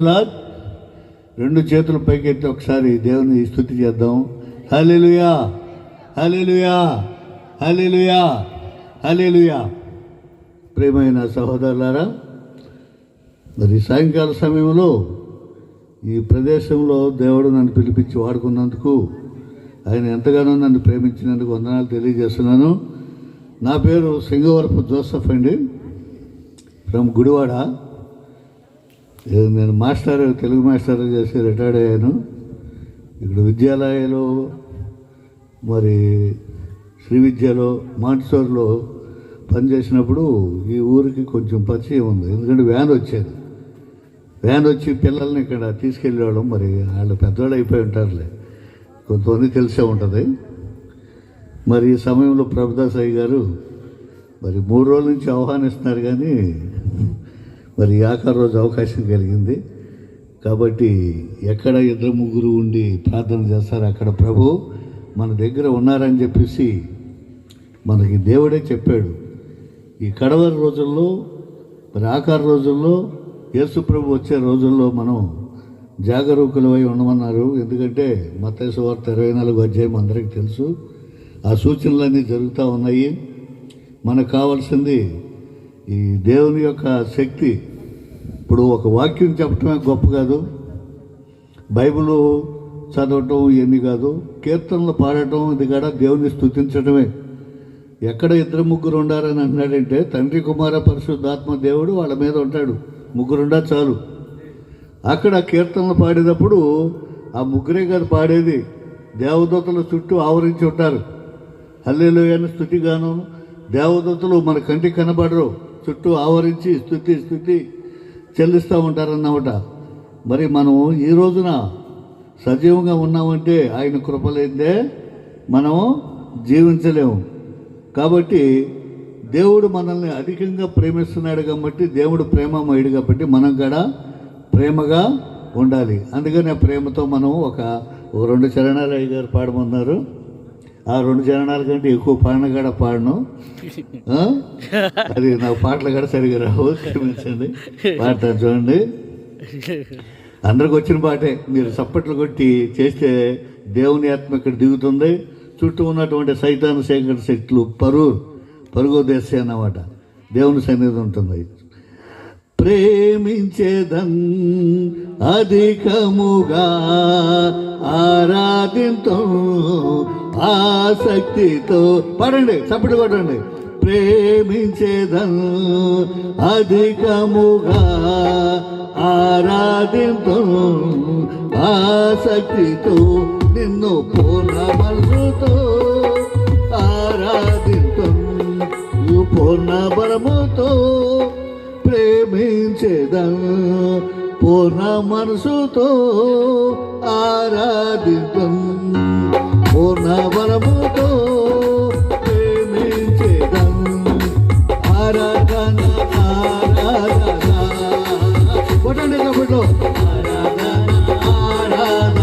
రెండు చేతులు పైకెత్తి ఒకసారి దేవుని స్తుతి చేద్దాం. హల్లెలూయా, హల్లెలూయా, హల్లెలూయా, హల్లెలూయా. ప్రియమైన సహోదరులారా, మరి సాయంకాల సమయంలో ఈ ప్రదేశంలో దేవుడు నన్ను పిలిపించి వాడుకున్నందుకు, ఆయన ఎంతగానో నన్ను ప్రేమించినందుకు వందనాలు తెలియజేస్తున్నాను. నా పేరు సింగవరపు జోసఫ్ అండి, ఫ్రమ్ గుడివాడ. నేను తెలుగు మాస్టర్ చేసి రిటైర్డ్ అయ్యాను. ఇక్కడ విద్యాలయాలు, మరి శ్రీ విద్యలో, మాంటిసోర్లో పనిచేసినప్పుడు ఈ ఊరికి కొంచెం పరిచయం ఉంది. ఎందుకంటే వ్యాన్ వచ్చి పిల్లల్ని ఇక్కడ తీసుకెళ్ళేవాళ్ళం. మరి వాళ్ళు పెద్దవాళ్ళు అయిపోయి ఉంటారులే, కొంతమంది తెలిసే ఉంటుంది. మరి ఈ సమయంలో ప్రభుదాస్ అయ్య గారు మరి 3 రోజుల నుంచి ఆహ్వానిస్తున్నారు, కానీ మరి ఆఖరి రోజు అవకాశం కలిగింది. కాబట్టి ఎక్కడ 2-3 ఉండి ప్రార్థన చేస్తారు, అక్కడ ప్రభు మన దగ్గర ఉన్నారని చెప్పేసి మనకి దేవుడే చెప్పాడు. ఈ కడవరి రోజుల్లో, మరి ఆఖరి రోజుల్లో, యేసు ప్రభు వచ్చే రోజుల్లో మనం జాగరూకులమై ఉండమన్నారు. ఎందుకంటే మత్తయి సువార్త 24వ అధ్యాయం అందరికీ తెలుసు. ఆ సూచనలన్నీ జరుగుతూ ఉన్నాయి. మనకు కావాల్సింది ఈ దేవుని యొక్క శక్తి. ఇప్పుడు ఒక వాక్యం చెప్పటమే గొప్ప కాదు, బైబిల్ చదవటం ఇవన్నీ కాదు, కీర్తనలు పాడటం ఇది కూడా దేవుని స్తుతించడమే. ఎక్కడ 2-3 ఉండారని అంటున్నాడంటే, తండ్రి, కుమార, పరిశుద్ధాత్మ దేవుడు వాళ్ళ మీద ఉంటాడు. 3 ఉండా చాలు. అక్కడ కీర్తనలు పాడేటప్పుడు ఆ 3 కాదు పాడేది, దేవదూతల చుట్టూ ఆవరించి ఉంటారు. హల్లెలూయా అని స్తుతిగాను, దేవదూతలు మన కంటికి కనబడరు, చుట్టూ ఆవరించి స్తుతి చెల్లిస్తూ ఉంటారన్నమాట. మరి మనం ఈ రోజున సజీవంగా ఉన్నామంటే ఆయన కృపలేదే మనం జీవించలేము. కాబట్టి దేవుడు మనల్ని అధికంగా ప్రేమిస్తున్నాడు కాబట్టి, దేవుడు ప్రేమమయుడు కాబట్టి మనం కూడా ప్రేమగా ఉండాలి. అందుకని ఆ ప్రేమతో మనం ఒక 2 చరణాలు అయ్య గారు పాడమన్నారు. ఆ 2 చరణాల కంటే ఎక్కువ పాడను. అది నాకు పాటలు కూడా సరిగా రావు, క్షమించండి. పాడతాను చూడండి. అందరికి వచ్చిన పాటే, మీరు చప్పట్లు కొట్టి చేస్తే దేవుని ఆత్మ ఇక్కడ దిగుతుంది. చుట్టూ ఉన్నటువంటి సైతాను సేకరణ శక్తులు పరుగు దేశ అన్నమాట, దేవుని సన్నిధి ఉంటుంది. ప్రేమించేదన్ అధికముగా ఆరాధింతో ఆసక్తితో, పాడండి, చప్పట్లు కొట్టండి. ప్రేమించేదన్ అధికముగా ఆరాధింతో ఆసక్తితో, నిన్ను పూర్ణ మనసుతో ఆరాధింతో, పూర్ణ బలముతో ప్రేమించేదన్, పూర్ణ మనసుతో ఆరాధింతం, పూర్ణ బలముతో ప్రేమించేదన్. ఆరాధన ఆరాధన కొట్టండి కబట్లో, ఆరాధన ఆరాధన,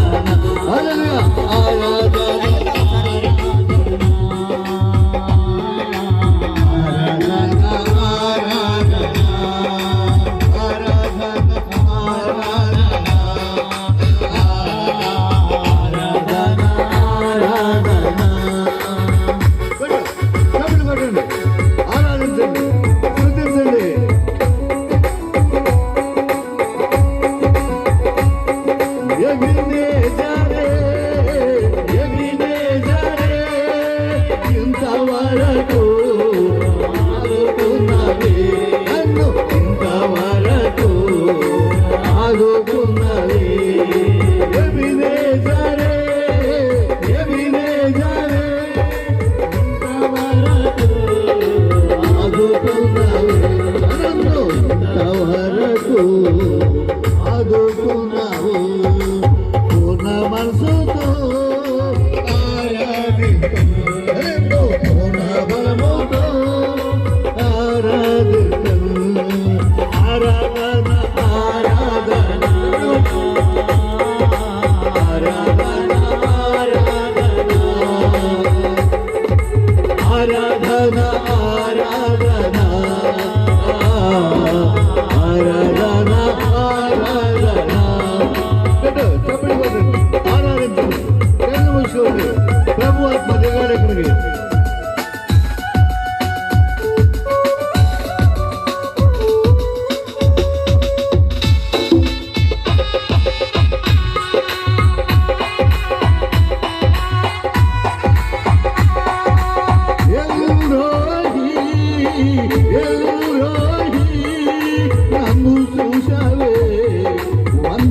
హల్లెలూయా, ఆరాధన ఆదుకున్నావు, పూర్ణ మనసుతో ఆరాధించు, పూర్ణ బలముతో ఆరాధించు. ఆరాధన ఆరాధన ఆరాధన ఆరాధన ఆరాధన ఆరాధన ఆరాధన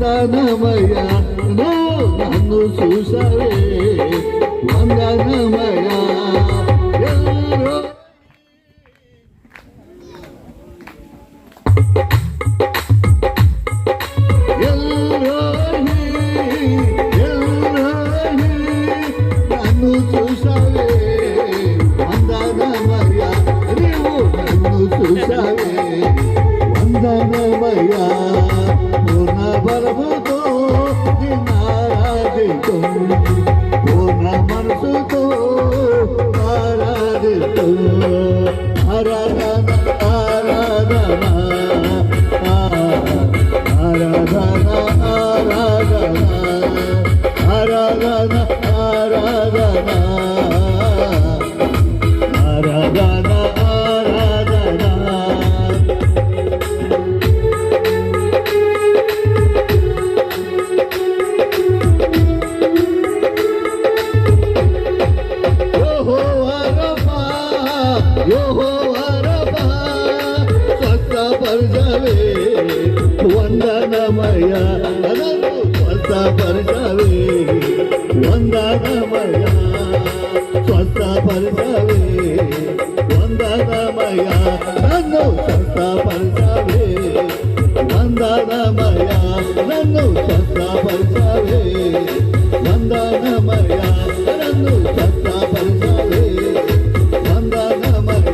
వందనమయ్య నన్ను చూసావే వందనమయ్య నన్ను చూసావే వందనమయ్య నీవు నన్ను చూసావే వందనమయ్య పూర్ణ బలముతో నిన్నారాధితం పూర్ణ మనసుతో ఆరాధితం ఆరాధన ఆరాధన ఆరాధన ఆరాధన ఆరాధన ఆరాధన ఆరాధన స్వస్థపరచవే వందనమయ నన్ను స్వస్థపరచవే వందనమయ స్వస్థపరచవే వందనమయ నన్ను స్వస్థపరచవే వందనమయ నన్ను స్వస్థపరచవే వందనమయ నన్ను స్వస్థపరచవే వందనమయ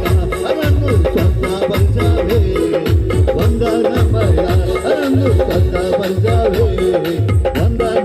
నన్ను స్వస్థపరచవే వందనమయ నన్ను స్వస్థపరచవే వందనమయ